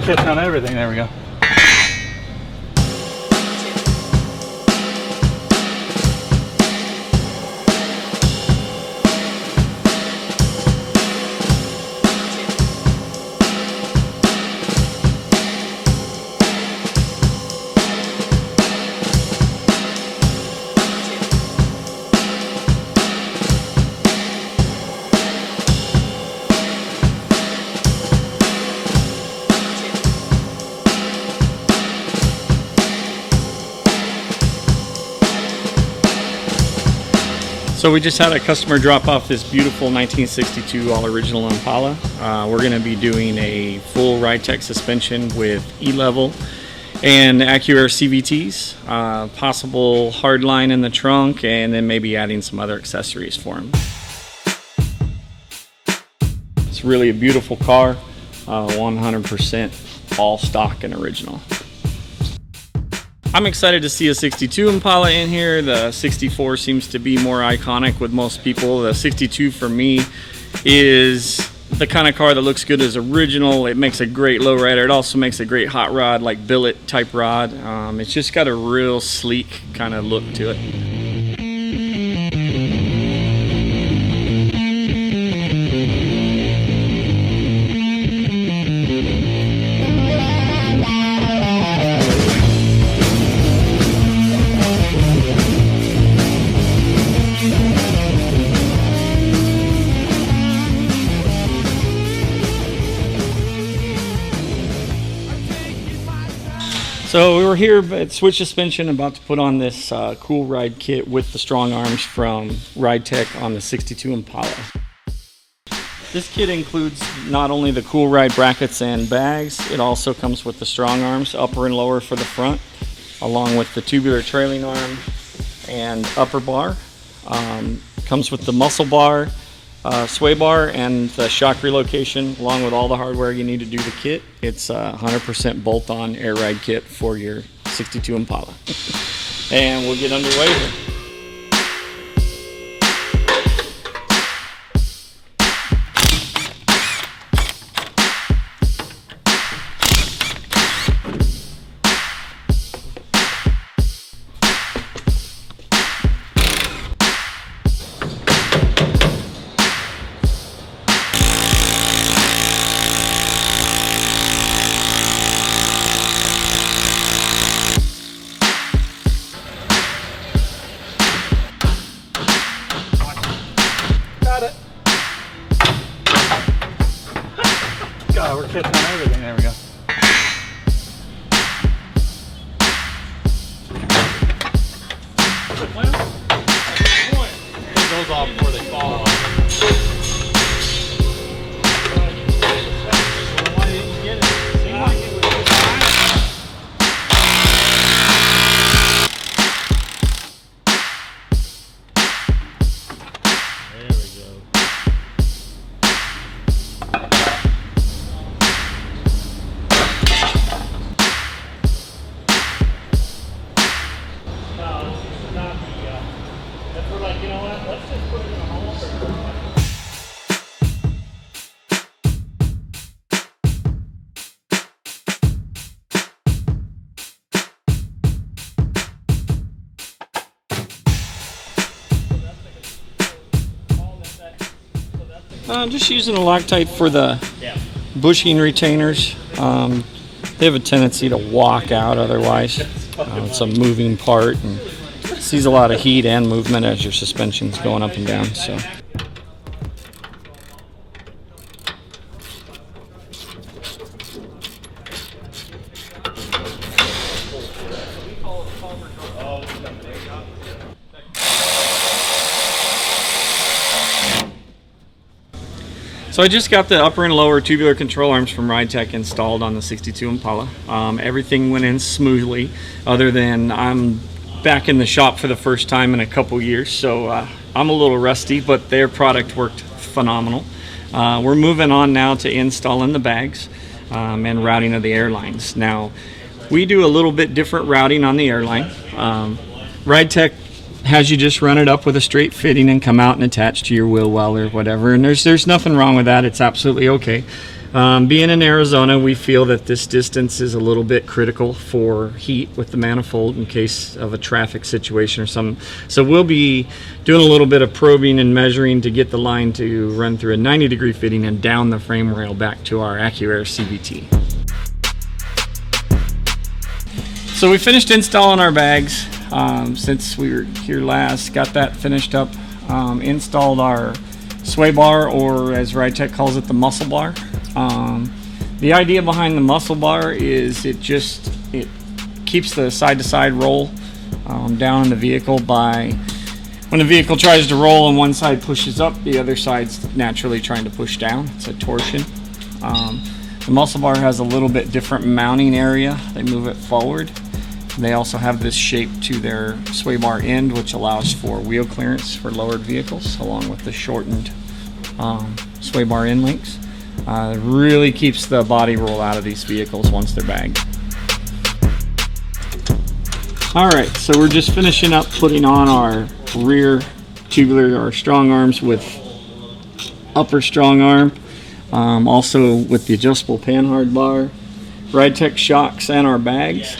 catching on everything. There we go. So we just had a customer drop off this beautiful 1962 all original Impala. We're going to be doing a full RideTech suspension with E-level and AccuAir CVTs, possible hardline in the trunk, and then maybe adding some other accessories for him. It's really a beautiful car, 100% all stock and original. I'm excited to see a 62 Impala in here. The 64 seems to be more iconic with most people. The 62 for me is the kind of car that looks good as original. It makes a great lowrider. It also makes a great hot rod, like billet type rod. It's just got a real sleek kind of look to it. So we were here at Switch Suspension, about to put on this cool ride kit with the strong arms from RideTech on the 62 Impala. This kit includes not only the cool ride brackets and bags, it also comes with the strong arms, upper and lower for the front, along with the tubular trailing arm and upper bar. Comes with the muscle bar, sway bar, and the shock relocation, along with all the hardware you need to do the kit. It's a 100% bolt-on air ride kit for your 62 Impala. And we'll get underway here. God, we're catching on everything. There we go. Take those off before they fall off. Just using a Loctite for the bushing retainers. They have a tendency to walk out otherwise. It's a moving part and sees a lot of heat and movement as your suspension's going up and down. So. So I just got the upper and lower tubular control arms from RideTech installed on the 62 Impala. Everything went in smoothly, other than I'm back in the shop for the first time in a couple years, so I'm a little rusty, but their product worked phenomenal. We're moving on now to installing the bags and routing of the airlines. Now, we do a little bit different routing on the airline. RideTech has you just run it up with a straight fitting and come out and attach to your wheel well or whatever, and there's nothing wrong with that. It's absolutely okay. Being in Arizona, we feel that this distance is a little bit critical for heat with the manifold in case of a traffic situation or something. So we'll be doing a little bit of probing and measuring to get the line to run through a 90-degree fitting and down the frame rail back to our AccuAir CVT. So we finished installing our bags since we were here last, got that finished up, installed our sway bar, or as RideTech calls it, the muscle bar. The idea behind the muscle bar is it keeps the side-to-side roll down in the vehicle. By when the vehicle tries to roll and one side pushes up, the other side's naturally trying to push down. It's a torsion. The muscle bar has a little bit different mounting area. They move it forward. They also have this shape to their sway bar end, which allows for wheel clearance for lowered vehicles, along with the shortened sway bar end links. It really keeps the body roll out of these vehicles once they're bagged. Alright, so we're just finishing up putting on our rear tubular, our strong arms with upper strong arm, also with the adjustable panhard bar, RideTech shocks, and our bags.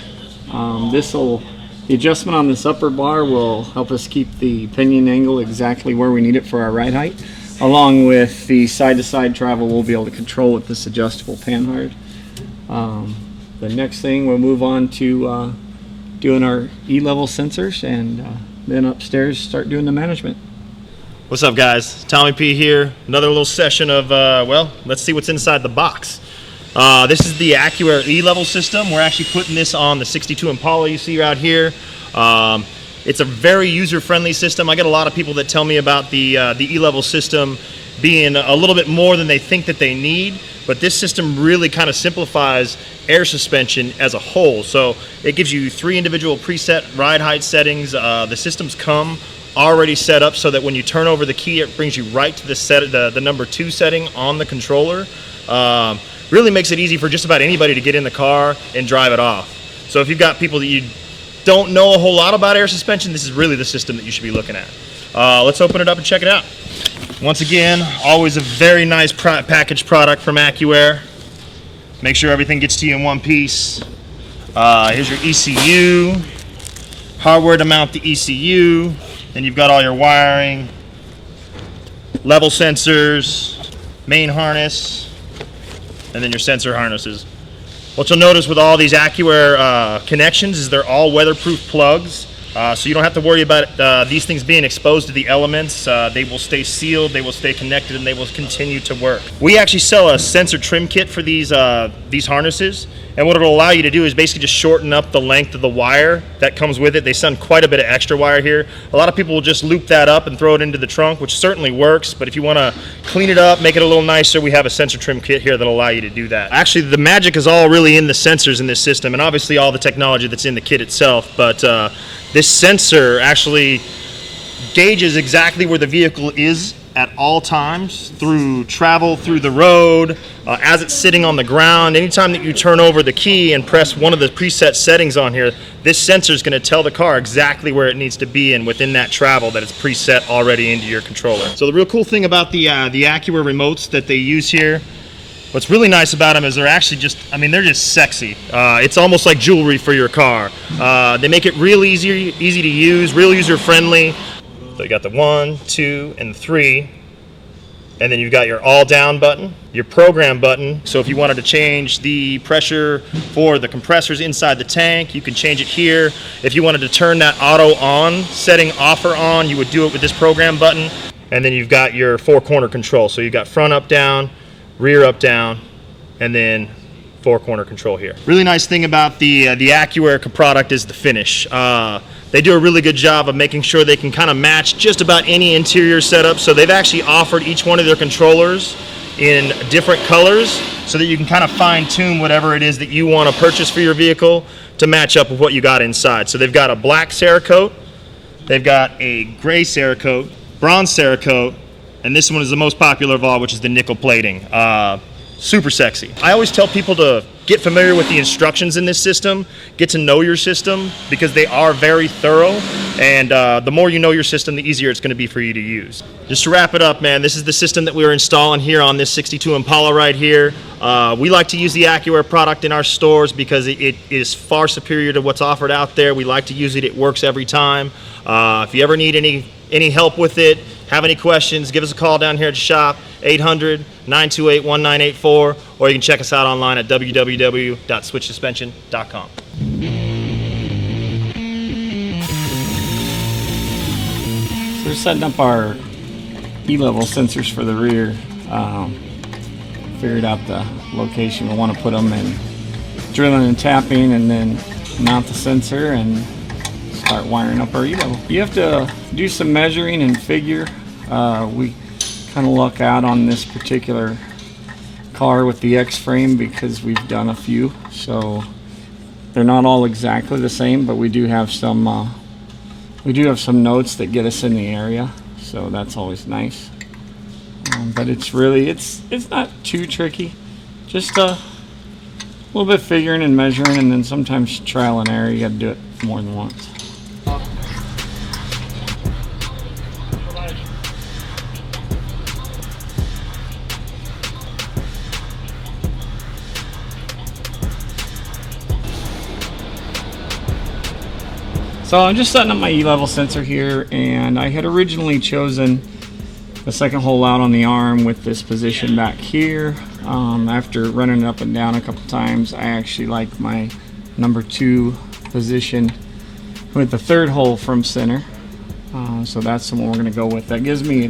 The adjustment on this upper bar will help us keep the pinion angle exactly where we need it for our ride height. Along with the side-to-side travel, we'll be able to control with this adjustable panhard. The next thing, we'll move on to doing our E-level sensors, and then upstairs start doing the management. What's up, guys? Tommy P here. Another little session of, well, let's see what's inside the box. This is the AccuAir E-level system. We're actually putting this on the 62 Impala you see out here. It's a very user-friendly system. I get a lot of people that tell me about the E-level system being a little bit more than they think that they need, but this system really kind of simplifies air suspension as a whole. So it gives you 3 individual preset ride height settings. The systems come already set up so that when you turn over the key, it brings you right to the number 2 setting on the controller. Really makes it easy for just about anybody to get in the car and drive it off. So if you've got people that you don't know a whole lot about air suspension, this is really the system that you should be looking at. Let's open it up and check it out. Once again, always a very nice packaged product from AccuAir. Make sure everything gets to you in one piece. Here's your ECU, hardware to mount the ECU, then you've got all your wiring, level sensors, main harness, and then your sensor harnesses. What you'll notice with all these AccuAir connections is they're all weatherproof plugs, so you don't have to worry about these things being exposed to the elements. They will stay sealed, they will stay connected, and they will continue to work. We actually sell a sensor trim kit for these harnesses, and what it'll allow you to do is basically just shorten up the length of the wire that comes with it. They send quite a bit of extra wire here. A lot of people will just loop that up and throw it into the trunk, which certainly works, but if you want to clean it up, make it a little nicer, we have a sensor trim kit here that'll allow you to do that. Actually, the magic is all really in the sensors in this system, and obviously all the technology that's in the kit itself, but this sensor actually gauges exactly where the vehicle is at all times through travel, through the road, as it's sitting on the ground. Anytime that you turn over the key and press one of the preset settings on here, this sensor is going to tell the car exactly where it needs to be and within that travel that it's preset already into your controller. So the real cool thing about the AccuAir remotes that they use here, what's really nice about them is they're actually just, I mean, they're just sexy. It's almost like jewelry for your car. They make it real easy to use, real user-friendly. So you got the 1, 2, and 3, and then you've got your all down button, your program button. So if you wanted to change the pressure for the compressors inside the tank, you can change it here. If you wanted to turn that auto on setting off or on, you would do it with this program button. And then you've got your 4-corner control. So you've got front up down, rear up down, and then 4-corner control here. Really nice thing about the AccuAir product is the finish. They do a really good job of making sure they can kind of match just about any interior setup. So they've actually offered each one of their controllers in different colors so that you can kind of fine-tune whatever it is that you want to purchase for your vehicle to match up with what you got inside. So they've got a black Cerakote, they've got a gray Cerakote, bronze Cerakote, and this one is the most popular of all, which is the nickel plating. Super sexy. I always tell people to get familiar with the instructions in this system, get to know your system, because they are very thorough, and the more you know your system, the easier it's going to be for you to use. Just to wrap it up, man, this is the system that we are installing here on this 62 Impala right here. We like to use the AccuAir product in our stores because it is far superior to what's offered out there. We like to use it. It works every time. If you ever need any help with it, have any questions, give us a call down here at the shop, 800-928-1984, or you can check us out online at www.switchsuspension.com. So we're setting up our E-level sensors for the rear. Figured out the location we want to put them, and drilling and tapping, and then mount the sensor and start wiring up our E-level. You have to do some measuring and figure. We kind of luck out on this particular car with the X-frame because we've done a few, so they're not all exactly the same, but we do have some notes that get us in the area, so that's always nice. But it's really it's not too tricky, just a little bit figuring and measuring, and then sometimes trial and error. You got to do it more than once. So I'm just setting up my E-level sensor here, and I had originally chosen the second hole out on the arm with this position back here. After running it up and down a couple times, I actually like my number 2 position with the third hole from center. So that's the one we're going to go with. That gives me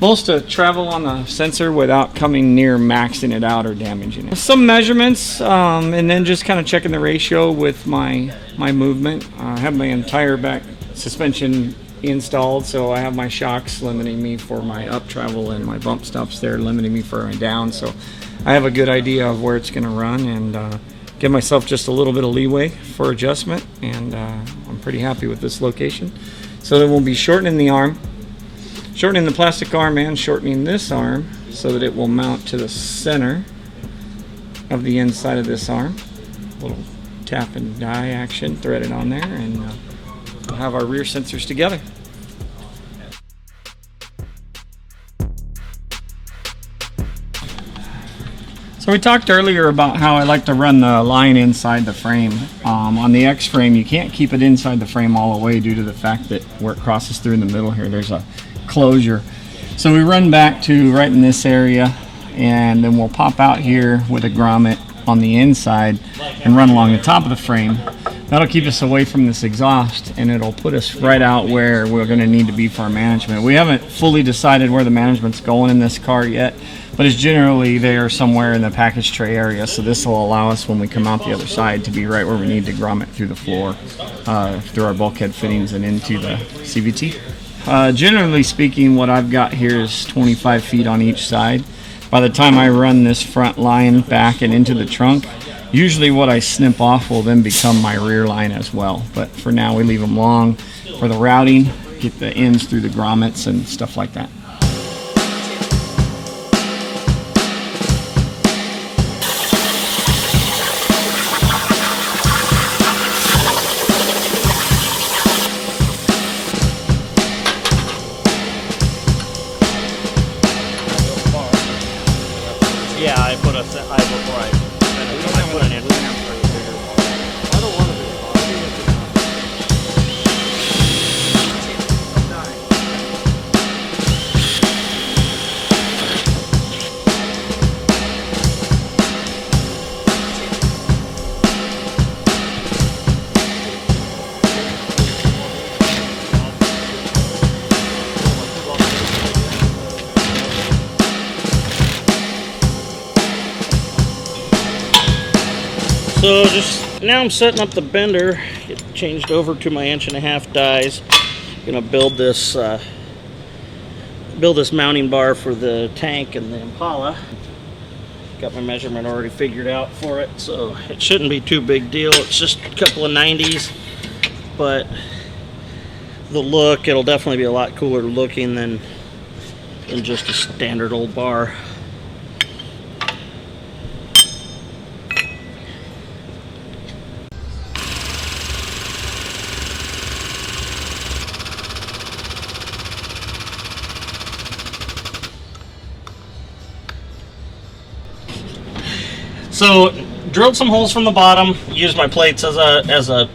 most to travel on the sensor without coming near maxing it out or damaging it. Some measurements, and then just kind of checking the ratio with my movement. I have my entire back suspension installed, so I have my shocks limiting me for my up travel and my bump stops there limiting me for my down, so I have a good idea of where it's going to run, and give myself just a little bit of leeway for adjustment, and I'm pretty happy with this location. So then we'll be shortening the arm, shortening the plastic arm, and shortening this arm so that it will mount to the center of the inside of this arm. A little tap and die action threaded on there, and we'll have our rear sensors together. So we talked earlier about how I like to run the line inside the frame. On the X frame, you can't keep it inside the frame all the way due to the fact that where it crosses through in the middle here, there's a closure. So we run back to right in this area, and then we'll pop out here with a grommet on the inside and run along the top of the frame. That'll keep us away from this exhaust, and it'll put us right out where we're going to need to be for our management. We haven't fully decided where the management's going in this car yet, but it's generally there somewhere in the package tray area, so this will allow us when we come out the other side to be right where we need to grommet through the floor, through our bulkhead fittings and into the CVT. Generally speaking, what I've got here is 25 feet on each side. By the time I run this front line back and into the trunk, usually what I snip off will then become my rear line as well. But for now, we leave them long for the routing, get the ends through the grommets and stuff like that. Yeah, I put an in. I don't want to be. So just now I'm setting up the bender. It changed over to my 1.5" dies. Gonna build this mounting bar for the tank and the Impala. Got my measurement already figured out for it, so it shouldn't be too big deal. It's just a couple of 90s, but the look, it'll definitely be a lot cooler looking than just a standard old bar. So drilled some holes from the bottom, used my plates as a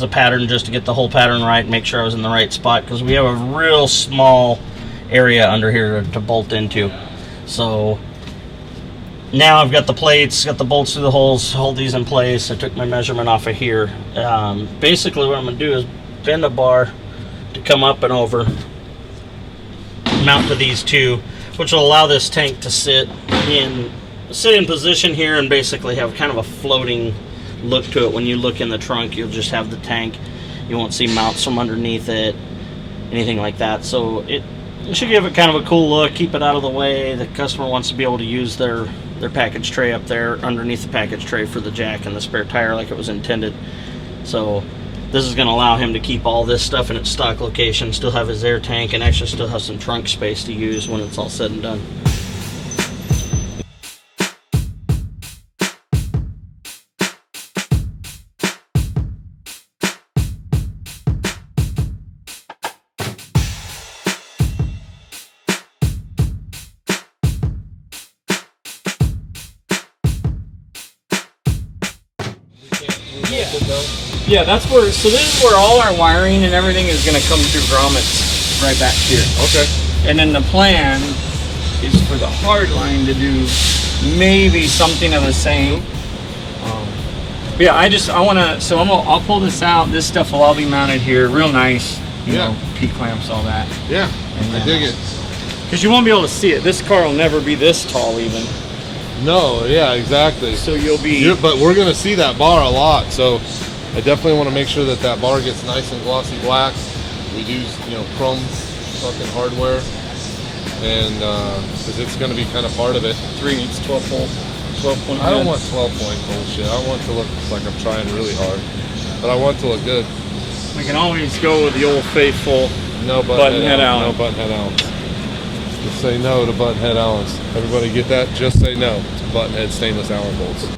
pattern just to get the whole pattern right, make sure I was in the right spot, because we have a real small area under here to bolt into. So now I've got the plates, got the bolts through the holes, hold these in place. I took my measurement off of here. Basically what I'm going to do is bend a bar to come up and over, mount to these two, which will allow this tank to sit in position here and basically have kind of a floating look to it. When you look in the trunk, you'll just have the tank. You won't see mounts from underneath it, anything like that. So it should give it kind of a cool look, keep it out of the way. The customer wants to be able to use their package tray up there underneath the package tray for the jack and the spare tire like it was intended. So this is going to allow him to keep all this stuff in its stock location, still have his air tank, and actually still have some trunk space to use when it's all said and done. Yeah, that's where, so this is where all our wiring and everything is going to come through grommets right back here. Okay. And then the plan is for the Hardline to do maybe something of the same. But yeah, I want to, so I'll pull this out. This stuff will all be mounted here, real nice. You know, P-clamps, all that. Yeah, I dig it. Because you won't be able to see it. This car will never be this tall even. No, yeah, exactly. So you'll be... But we're going to see that bar a lot, so I definitely want to make sure that that bar gets nice and glossy black. We use, chrome fucking hardware, and because it's going to be kind of part of it. 3 needs 12 point. I don't want 12 point bullshit. I want to look like I'm trying really hard, but I want it to look good. We can always go with the old faithful no button head Allen. No button head Allens. Just say no to button head Allens. Everybody get that? Just say no to button head stainless Allen bolts.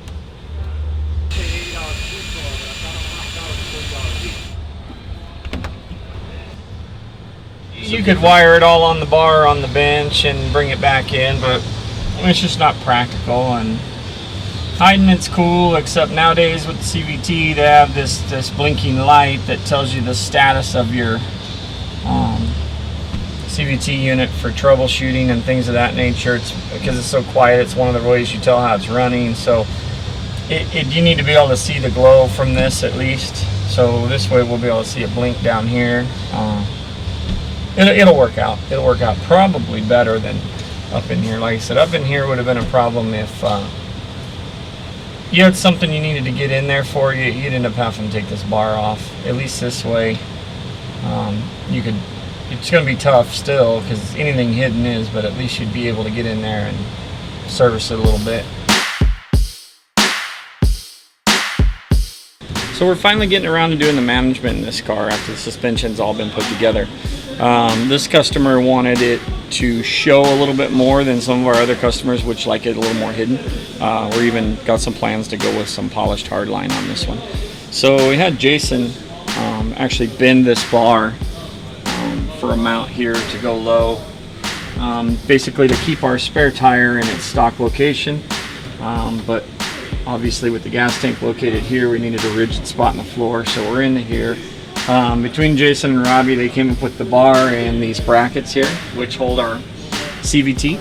You could wire it all on the bar on the bench and bring it back in, but it's just not practical. And hiding it's cool, except nowadays with the CVT they have this blinking light that tells you the status of your CVT unit for troubleshooting and things of that nature. It's because it's so quiet, it's one of the ways you tell how it's running. So you need to be able to see the glow from this at least. So this way we'll be able to see it blink down here. It'll work out. It'll work out probably better than up in here. Like I said, up in here would have been a problem if you had something you needed to get in there for. You'd end up having to take this bar off. At least this way, you could. It's going to be tough still because anything hidden is, but at least you'd be able to get in there and service it a little bit. So we're finally getting around to doing the management in this car after the suspension's all been put together. This customer wanted it to show a little bit more than some of our other customers, which like it a little more hidden. We're even got some plans to go with some polished hardline on this one. So we had Jason actually bend this bar for a mount here to go low, basically to keep our spare tire in its stock location, but obviously with the gas tank located here we needed a rigid spot in the floor, so we're into here. Between Jason and Robbie, they came up with the bar and these brackets here which hold our CVT.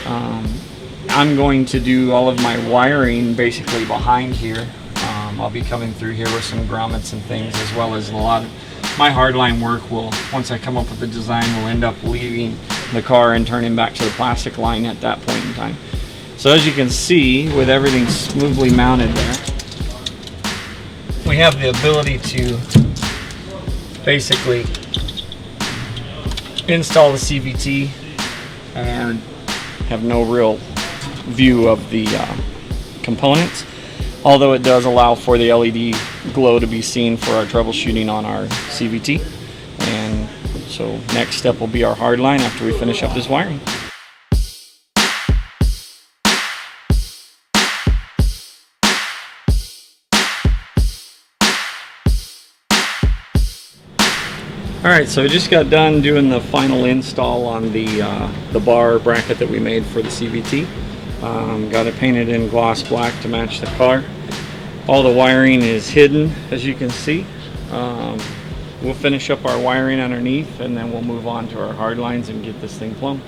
I'm going to do all of my wiring basically behind here. I'll be coming through here with some grommets and things, as well as a lot of my hardline work will, once I come up with the design, will end up leaving the car and turning back to the plastic line at that point in time. So as you can see, with everything smoothly mounted there, we have the ability to basically install the CVT and have no real view of the components, although it does allow for the LED glow to be seen for our troubleshooting on our CVT. And so next step will be our hardline after we finish up this wiring. Alright, so we just got done doing the final install on the bar bracket that we made for the CVT. Got it painted in gloss black to match the car. All the wiring is hidden, as you can see. We'll finish up our wiring underneath, and then we'll move on to our hard lines and get this thing plumbed.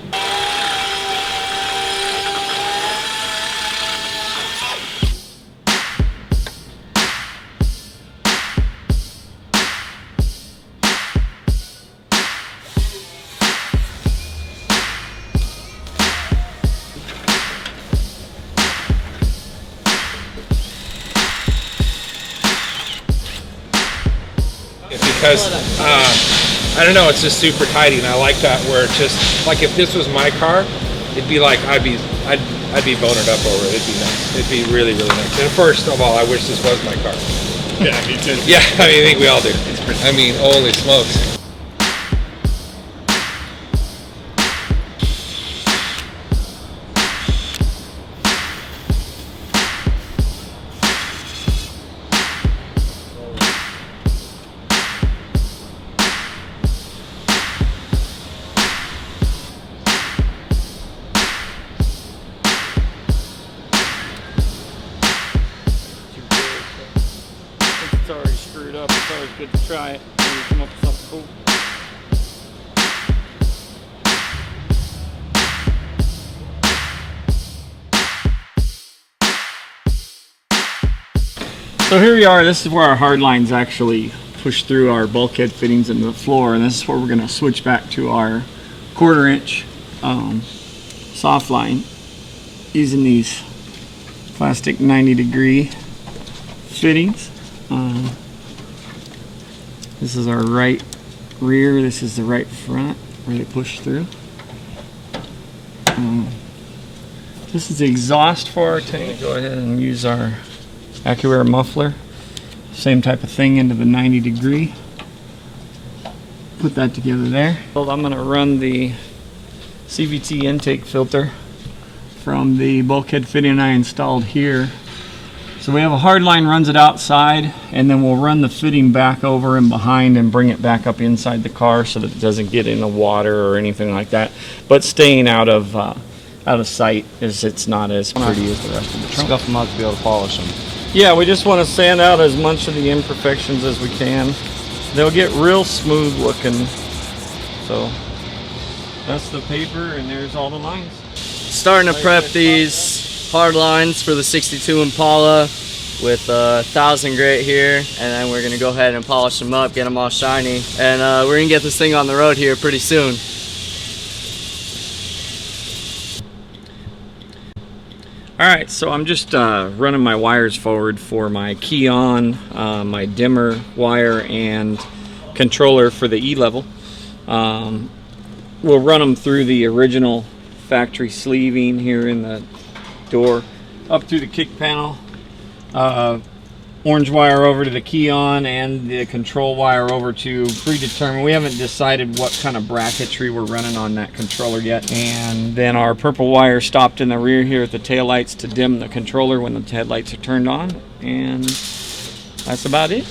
Because I don't know, it's just super tidy, and I like that where it's just like if this was my car, it'd be like I'd be bonered up over it. It'd be nice. It'd be really, really nice. And first of all, I wish this was my car. Yeah, me too. Yeah, I mean, I think we all do. I mean, holy smokes. It's already screwed up. It's always good to try it when you come up with something cool. So here we are. This is where our hard lines actually push through our bulkhead fittings into the floor, and this is where we're going to switch back to our 1/4 inch soft line using these plastic 90-degree fittings. This is our right rear, this is the right front where they push through. This is the exhaust for our tank. Go ahead and use our AccuAir muffler. Same type of thing into the 90-degree. Put that together there. Well, I'm going to run the CVT intake filter from the bulkhead fitting I installed here. So we have a hard line, runs it outside, and then we'll run the fitting back over and behind and bring it back up inside the car so that it doesn't get in the water or anything like that. But staying out of sight, as it's not as pretty as the rest of the trunk. Scuff them out to be able to polish them. Yeah, we just want to sand out as much of the imperfections as we can. They'll get real smooth looking. So that's the paper, and there's all the lines. Starting to prep these hard lines for the 62 Impala with 1000 grit here, and then we're gonna go ahead and polish them up, get them all shiny, and we're gonna get this thing on the road here pretty soon. Alright, so I'm just running my wires forward for my key on, my dimmer wire, and controller for the E-level. We'll run them through the original factory sleeving here in the door, up through the kick panel, orange wire over to the key on, and the control wire over to predetermined. We haven't decided what kind of bracketry we're running on that controller yet. And then our purple wire stopped in the rear here at the taillights to dim the controller when the headlights are turned on, and that's about it.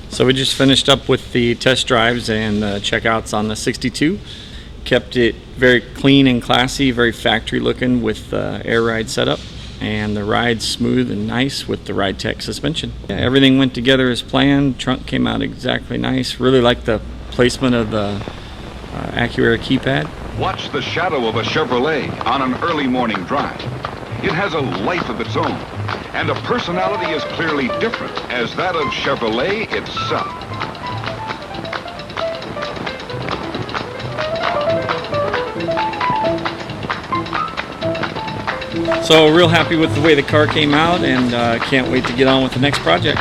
So we just finished up with the test drives and checkouts on the 62. Kept it very clean and classy, very factory looking with the air ride setup, and the ride's smooth and nice with the RideTech suspension. Yeah, everything went together as planned. Trunk came out exactly nice. Really like the placement of the AccuAir keypad. Watch the shadow of a Chevrolet on an early morning drive. It has a life of its own, and a personality as clearly different as that of Chevrolet itself. So real happy with the way the car came out, and can't wait to get on with the next project.